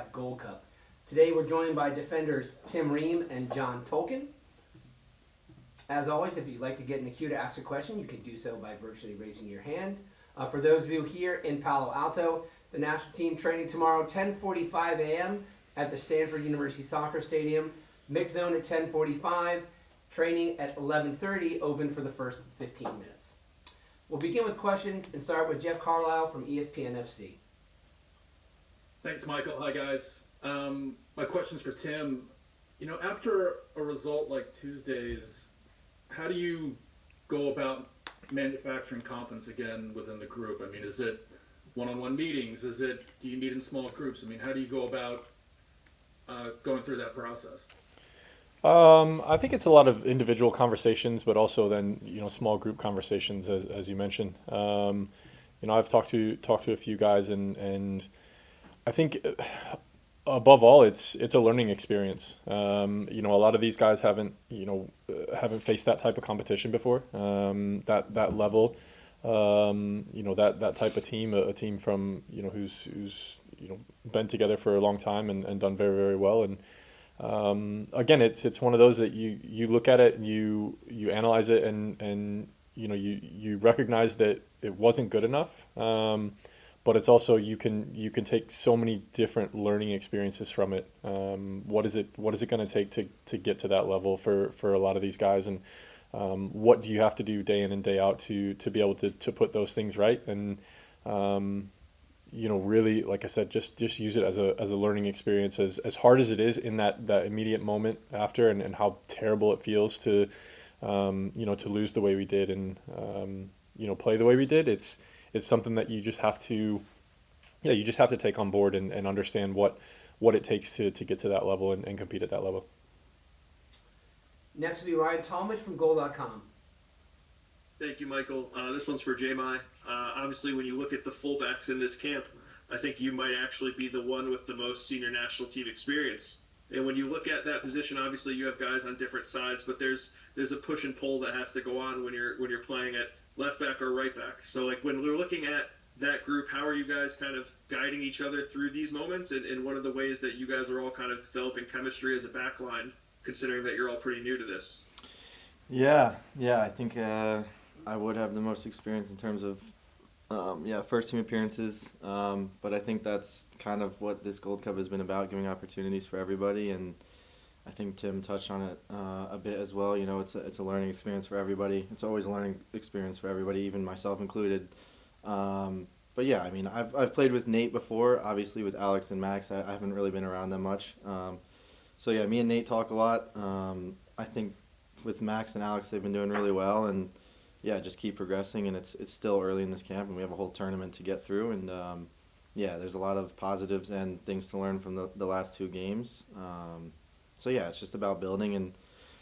Concacaf Gold Cup. Today we're joined by defenders Tim Ream and John Tolkin. As always, if you'd like to get in the queue to ask a question, you can do so by virtually raising your hand. For those of you here in Palo Alto, the national team training tomorrow, 10:45 a.m. at the Stanford University Soccer Stadium. Mixed zone at 10:45, training at 11:30, open for the first 15 minutes. We'll begin with questions and start with Jeff Carlisle from ESPN FC. Thanks, Michael. Hi, guys. My question's for Tim. After a result like Tuesday's, how do you go about manufacturing confidence again within the group? I mean, is it one-on-one meetings? Do you meet in small groups? I mean, how do you go about going through that process? I think it's a lot of individual conversations, but also then small group conversations, as you mentioned. I've talked to a few guys, and I think above all, it's a learning experience. A lot of these guys haven't faced that type of competition before. That level, that type of team, a team from who's been together for a long time and done very, very well. And again, it's one of those that you look at it and you analyze it and you recognize that it wasn't good enough. But it's also you can take so many different learning experiences from it. What is it going to take to get to that level for a lot of these guys, and what do you have to do day in and day out to be able to put those things right? And really, like I said, just use it as a learning experience. As hard as it is in that immediate moment after, and how terrible it feels to to lose the way we did and play the way we did. It's something that you just have to take on board and understand what it takes to get to that level and compete at that level. Next will be Ryan Talmadge from Goal.com. Thank you, Michael. This one's for J-My. Obviously, when you look at the fullbacks in this camp, I think you might actually be the one with the most senior national team experience. And when you look at that position, obviously you have guys on different sides, but there's a push and pull that has to go on when you're playing at left back or right back. So like when we're looking at that group, how are you guys kind of guiding each other through these moments? And what are the ways that you guys are all kind of developing chemistry as a backline, considering that you're all pretty new to this? Yeah, I think I would have the most experience in terms of first team appearances. But I think that's kind of what this Gold Cup has been about, giving opportunities for everybody. And I think Tim touched on it a bit as well. It's a learning experience for everybody. It's always a learning experience for everybody, even myself included. But yeah, I mean, I've played with Nate before. Obviously, with Alex and Max, I haven't really been around them much. So yeah, me and Nate talk a lot. I think with Max and Alex, they've been doing really well, and yeah, just keep progressing. And it's still early in this camp, and we have a whole tournament to get through. And there's a lot of positives and things to learn from the last two games. So yeah, it's just about building, and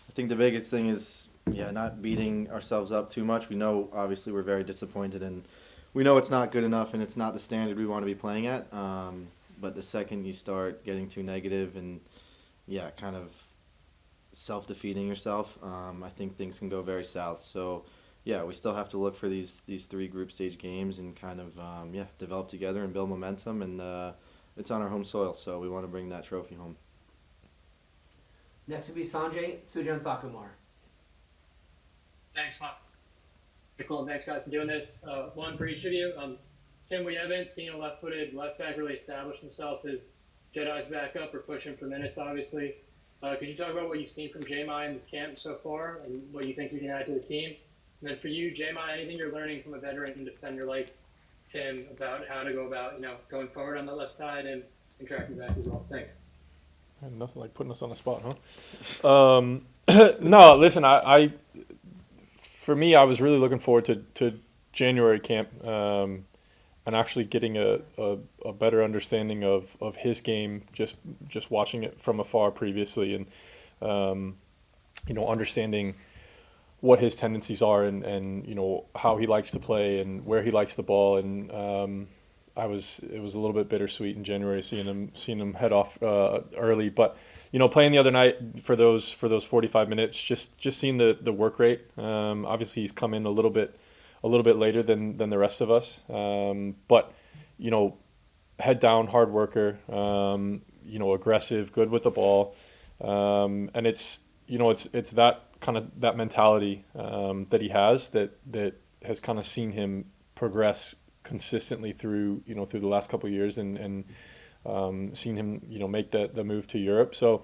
I think the biggest thing is not beating ourselves up too much. We know obviously we're very disappointed, and we know it's not good enough, and it's not the standard we want to be playing at. But the second you start getting too negative and kind of self-defeating yourself, I think things can go very south. So yeah, we still have to look for these three group stage games and kind of develop together and build momentum, and it's on our home soil, so we want to bring that trophy home. Next will be Sanjay Sujan-Thakumar. Thanks, Michael. Thanks, guys, for doing this. One for each of you. Tim, we haven't seen a left-footed left back really establish himself as Jedi's backup or push him for minutes, obviously. Could you talk about what you've seen from J-My in this camp so far and what you think you can add to the team? And then for you, J-My, anything you're learning from a veteran defender like Tim about how to go about, going forward on the left side and tracking back as well? Thanks. Nothing like putting us on the spot, huh? No, listen, for me, I was really looking forward to January camp and actually getting a better understanding of his game, just watching it from afar previously, and understanding what his tendencies are and how he likes to play and where he likes the ball. And it was a little bit bittersweet in January seeing him head off early, but playing the other night for those 45 minutes, just seeing the work rate. Obviously, he's come in a little bit later than the rest of us, but head down, hard worker, aggressive, good with the ball. And it's that kind of that mentality that he has that has kind of seen him progress consistently through the last couple of years and seen him make the move to Europe. So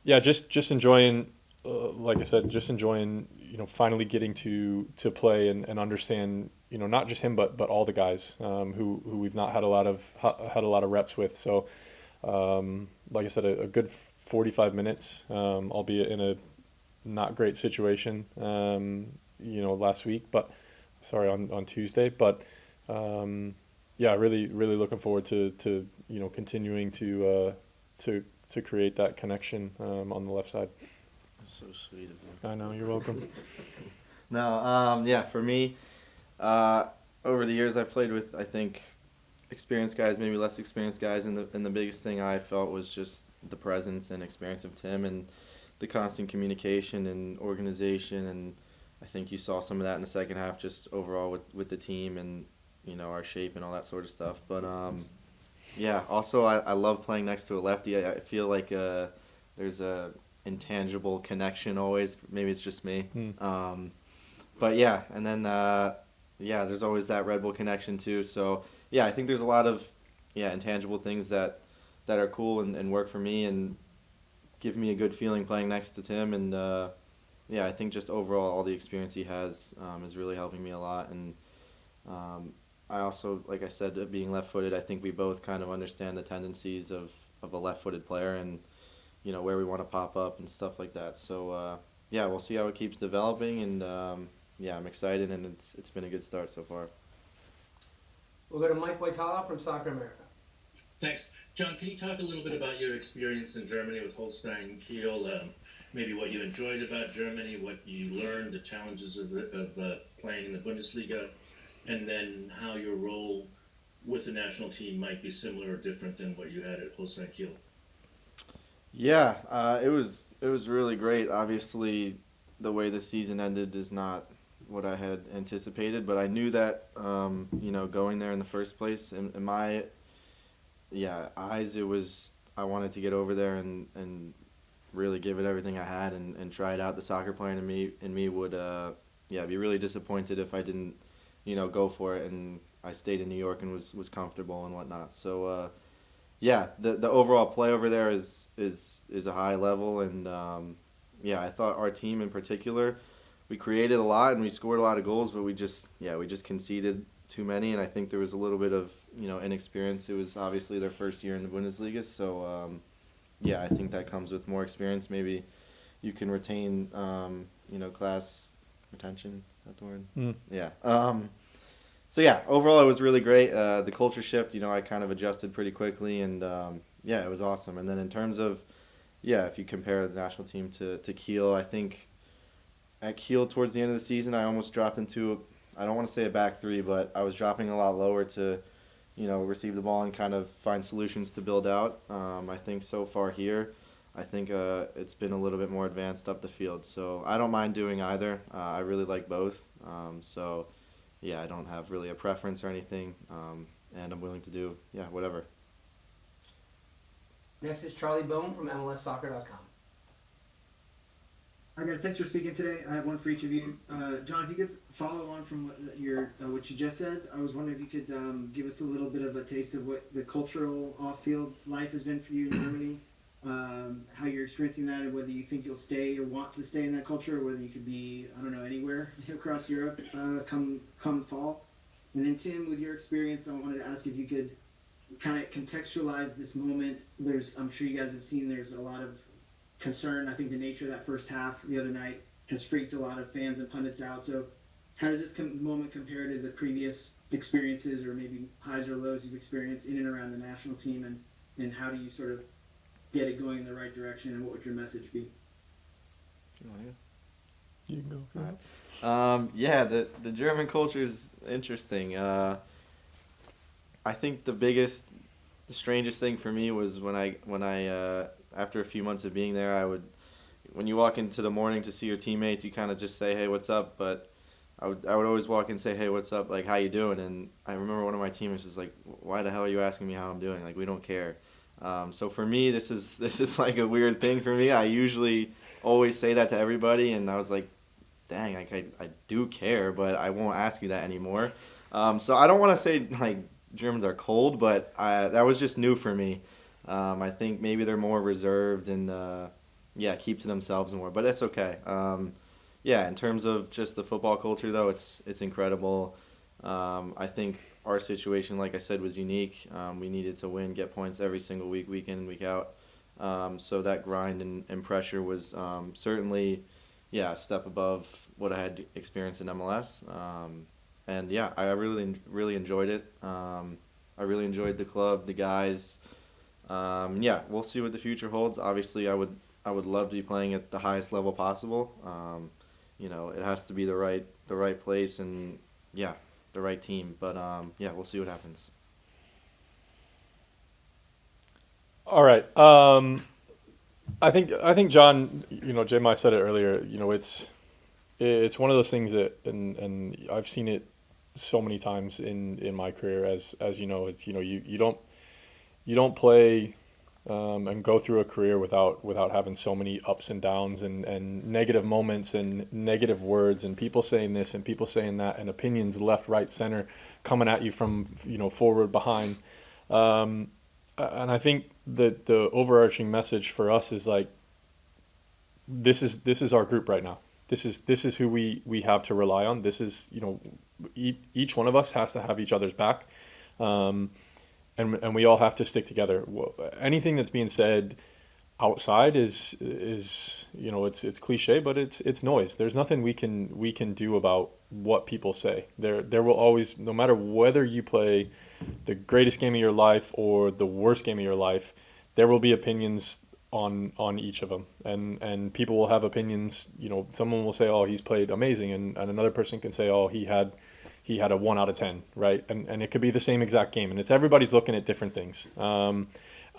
just enjoying, like I said, just enjoying finally getting to play and understand not just him but all the guys who we've not had a lot of reps with. So like I said, a good 45 minutes, albeit in a not great situation last week, but on Tuesday, but really looking forward to continuing to create that connection on the left side. That's so sweet of you. I know, you're welcome. No, for me, over the years I've played with, I think, experienced guys, maybe less experienced guys, and the biggest thing I felt was just the presence and experience of Tim and the constant communication and organization, and I think you saw some of that in the second half just overall with the team and our shape and all that sort of stuff. But also I love playing next to a lefty. I feel like there's a intangible connection always. Maybe it's just me. But yeah, and then there's always that Red Bull connection too. So yeah, I think there's a lot of intangible things that are cool and work for me and give me a good feeling playing next to Tim. And I think just overall all the experience he has is really helping me a lot. And I also, like I said, being left-footed, I think we both kind of understand the tendencies of a left-footed player and where we want to pop up and stuff like that. So we'll see how it keeps developing, and I'm excited, and it's been a good start so far. We'll go to Mike Whitala from Soccer America. Thanks. John, can you talk a little bit about your experience in Germany with Holstein Kiel? Maybe what you enjoyed about Germany, what you learned, the challenges of playing in the Bundesliga, and then how your role with the national team might be similar or different than what you had at Holstein Kiel. Yeah, it was really great. Obviously, the way the season ended is not what I had anticipated, but I knew that going there in the first place, in my eyes, it was I wanted to get over there and really give it everything I had and try it out. The soccer player in me would be really disappointed if I didn't go for it, and I stayed in New York and was comfortable and whatnot. So the overall play over there is a high level, and I thought our team in particular, we created a lot and we scored a lot of goals, but we just conceded too many, and I think there was a little bit of inexperience. It was obviously their first year in the Bundesliga, so I think that comes with more experience. Maybe you can retain class retention. Is that the word? Yeah. Overall it was really great. The culture shift, I kind of adjusted pretty quickly, and it was awesome. And then in terms of if you compare the national team to Kiel, I think at Kiel towards the end of the season I almost dropped into, I don't want to say a back three, but I was dropping a lot lower to receive the ball and kind of find solutions to build out. I think so far here, I think it's been a little bit more advanced up the field. So I don't mind doing either. I really like both. I don't have really a preference or anything, and I'm willing to do whatever. Next is Charlie Bone from MLSsoccer.com. All right, guys, thanks for speaking today. I have one for each of you. John, if you could follow on from what you just said, I was wondering if you could give us a little bit of a taste of what the cultural off-field life has been for you in Germany, how you're experiencing that, and whether you think you'll stay or want to stay in that culture, or whether you could be, anywhere across Europe come fall. And then, Tim, with your experience, I wanted to ask if you could kind of contextualize this moment. I'm sure you guys have seen there's a lot of concern. I think the nature of that first half the other night has freaked a lot of fans and pundits out. So how does this moment compare to the previous experiences, or maybe highs or lows you've experienced in and around the national team, and how do you sort of get it going in the right direction, and what would your message be? You can go for it. The German culture is interesting. I think the strangest thing for me was when I after a few months of being there, when you walk into the morning to see your teammates, you kind of just say, hey, what's up? But I would always walk in and say, hey, what's up? Like, how you doing? And I remember one of my teammates was like, why the hell are you asking me how I'm doing? Like, we don't care. So for me, this is like a weird thing for me. I usually always say that to everybody, and I was like, dang, like I do care, but I won't ask you that anymore. So I don't want to say like Germans are cold, but that was just new for me. I think maybe they're more reserved and yeah, keep to themselves more, but that's okay. Yeah, in terms of just the football culture, though, it's incredible. I think our situation, like I said, was unique. We needed to win, get points every single week, week in and week out. So that grind and pressure was certainly, yeah, a step above what I had experienced in MLS. And yeah, I really enjoyed it. I really enjoyed the club, the guys. Yeah, we'll see what the future holds. Obviously, I would love to be playing at the highest level possible. It has to be the right place and yeah, the right team. But yeah, we'll see what happens. All right. I think John, J-Mi said it earlier, it's one of those things that, and I've seen it so many times in my career as you know, it's, you don't play and go through a career without having so many ups and downs and negative moments and negative words and people saying this and people saying that and opinions left, right, center coming at you from, forward, behind. And I think that the overarching message for us is like, this is our group right now. This is who we have to rely on. This is, each one of us has to have each other's back. And we all have to stick together. Anything that's being said outside is it's cliche, but it's noise. There's nothing we can do about what people say. There will always, no matter whether you play the greatest game of your life or the worst game of your life, there will be opinions on each of them, and people will have opinions. Someone will say, oh, he's played amazing, and another person can say, oh, he had a 1 out of 10, right? And it could be the same exact game, and it's everybody's looking at different things. And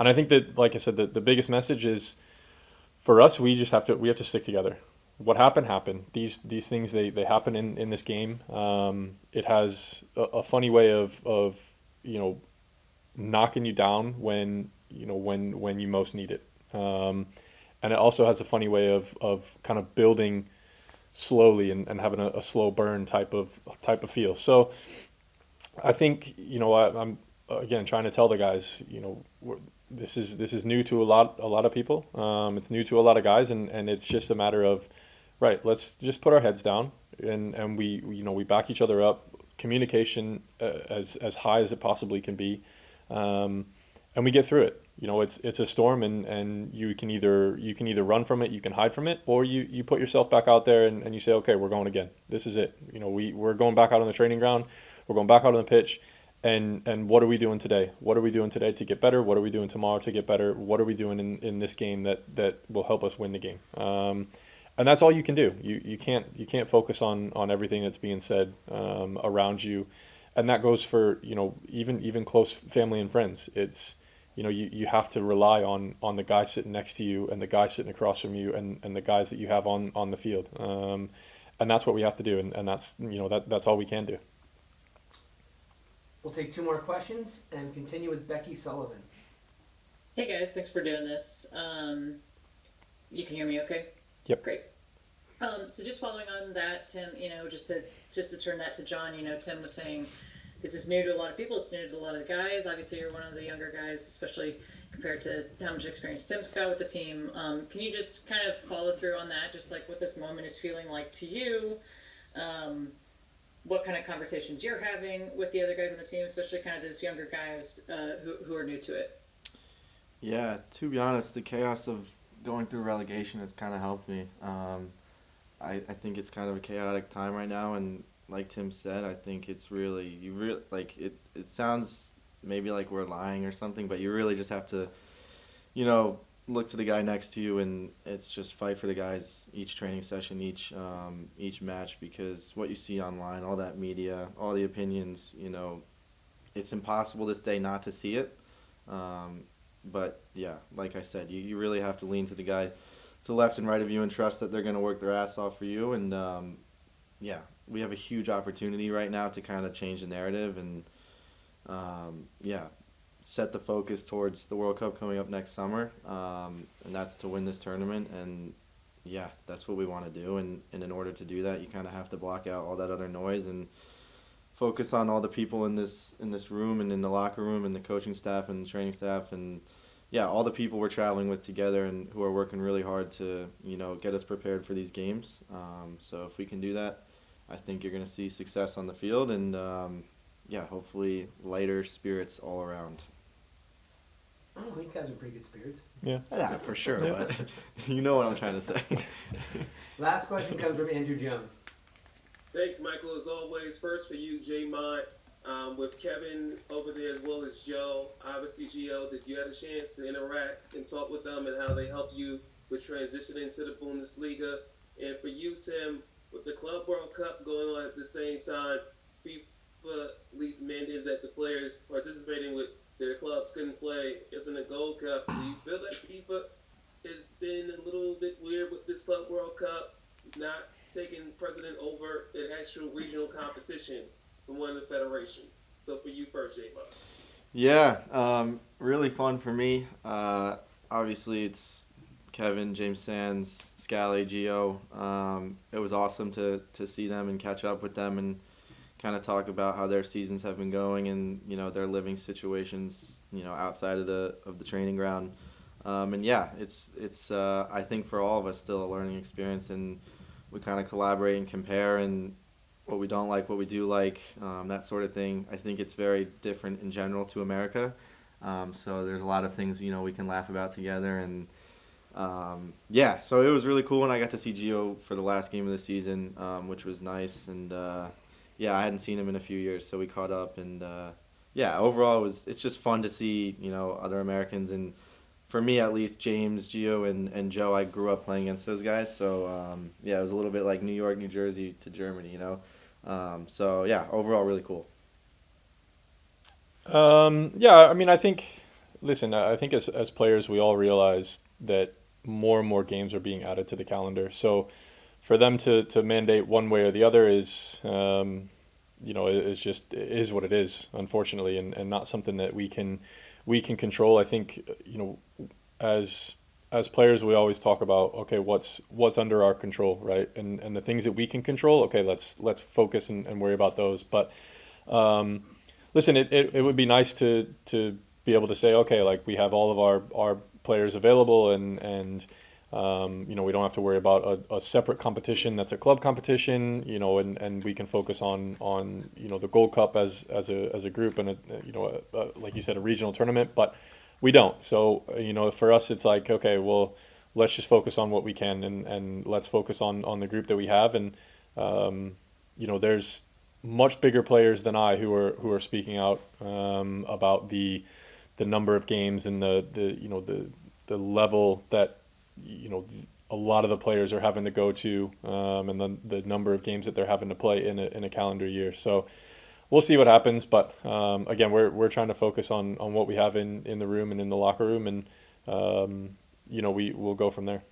I think that, like I said, the biggest message is for us, we have to stick together. What happened. These things they happen in this game. It has a funny way of knocking you down when you most need it. And it also has a funny way of kind of building slowly and having a slow burn type of feel. So I think I'm again trying to tell the guys, this is new to a lot of people. It's new to a lot of guys, and it's just a matter of, right, let's just put our heads down and we back each other up. Communication as high as it possibly can be, and we get through it. It's a storm, and you can either run from it, you can hide from it, or you put yourself back out there and you say, okay, we're going again. This is it. We're going back out on the training ground. We're going back out on the pitch. And what are we doing today? What are we doing today to get better? What are we doing tomorrow to get better? What are we doing in this game that will help us win the game? And that's all you can do. You can't focus on everything that's being said around you, and that goes for even close family and friends. It's you have to rely on the guy sitting next to you and the guy sitting across from you and the guys that you have on the field. And that's what we have to do, and that's that's all we can do. We'll take 2 more questions and continue with Becky Sullivan. Hey guys, thanks for doing this. You can hear me okay? Yep. Great. So just following on that, Tim, just to turn that to John, Tim was saying this is new to a lot of people. It's new to a lot of the guys. Obviously, you're one of the younger guys, especially compared to how much experience Tim's got with the team. Can you just kind of follow through on that, just like what this moment is feeling like to you? What kind of conversations you're having with the other guys on the team, especially kind of those younger guys who are new to it? Yeah, to be honest, the chaos of going through relegation has kind of helped me. I think it's kind of a chaotic time right now, and like Tim said, I think it's really it sounds maybe like we're lying or something, but you really just have to look to the guy next to you, and it's just fight for the guys each training session, each match, because what you see online, all that media, all the opinions, it's impossible this day not to see it. But yeah, like I said, you really have to lean to the guy to the left and right of you and trust that they're going to work their ass off for you. And yeah, we have a huge opportunity right now to kind of change the narrative and yeah, set the focus towards the World Cup coming up next summer, and that's to win this tournament. And yeah, that's what we want to do. And in order to do that, you kind of have to block out all that other noise and focus on all the people in this room and in the locker room and the coaching staff and the training staff and yeah, all the people we're traveling with together and who are working really hard to get us prepared for these games. So if we can do that, I think you're going to see success on the field and yeah, hopefully lighter spirits all around. Oh, you guys are pretty good spirits. Yeah. Yeah, for sure. Yeah. But you know what I'm trying to say. Last question comes from Andrew Jones. Thanks, Michael. As always, first for you, J-Mont, with Kevin over there as well as Joe. Obviously, Gio, did you have a chance to interact and talk with them and how they help you with transitioning to the Bundesliga? And for you, Tim, with the Club World Cup going on at the same time, FIFA at least mandated that the players participating with their clubs couldn't play as in the Gold Cup. Do you feel that FIFA has been a little bit weird with this Club World Cup, not taking precedent over an actual regional competition from one of the federations? So for you first, J-Mo. Yeah, really fun for me. Obviously, it's Kevin, James Sands, Scally, Gio. It was awesome to see them and catch up with them and kind of talk about how their seasons have been going and their living situations outside of the training ground. And yeah, it's I think for all of us still a learning experience, and we kind of collaborate and compare and what we don't like, what we do like, that sort of thing. I think it's very different in general to America. So there's a lot of things we can laugh about together, and yeah, so it was really cool when I got to see Gio for the last game of the season, which was nice. And yeah, I hadn't seen him in a few years, so we caught up. And yeah, overall it's just fun to see other Americans, and for me at least, James, Gio, and Joe, I grew up playing against those guys. So yeah, it was a little bit like New York, New Jersey to Germany, So yeah, overall really cool. Yeah, I mean, I think as players, we all realize that more and more games are being added to the calendar. So for them to mandate one way or the other is, is what it is, unfortunately, and not something that we can control. I think, as players, we always talk about, okay, what's under our control, right? And the things that we can control, okay, let's focus and worry about those. But listen, it would be nice to be able to say, okay, like we have all of our players available, and we don't have to worry about a separate competition that's a club competition, and we can focus on the Gold Cup as a group and like you said, a regional tournament, but we don't. So for us, it's like, okay, well, let's just focus on what we can, and let's focus on the group that we have. And there's much bigger players than I who are speaking out about the number of games and the level that a lot of the players are having to go to, and then the number of games that they're having to play in a calendar year. So we'll see what happens. But again, we're trying to focus on what we have in the room and in the locker room, and we'll go from there.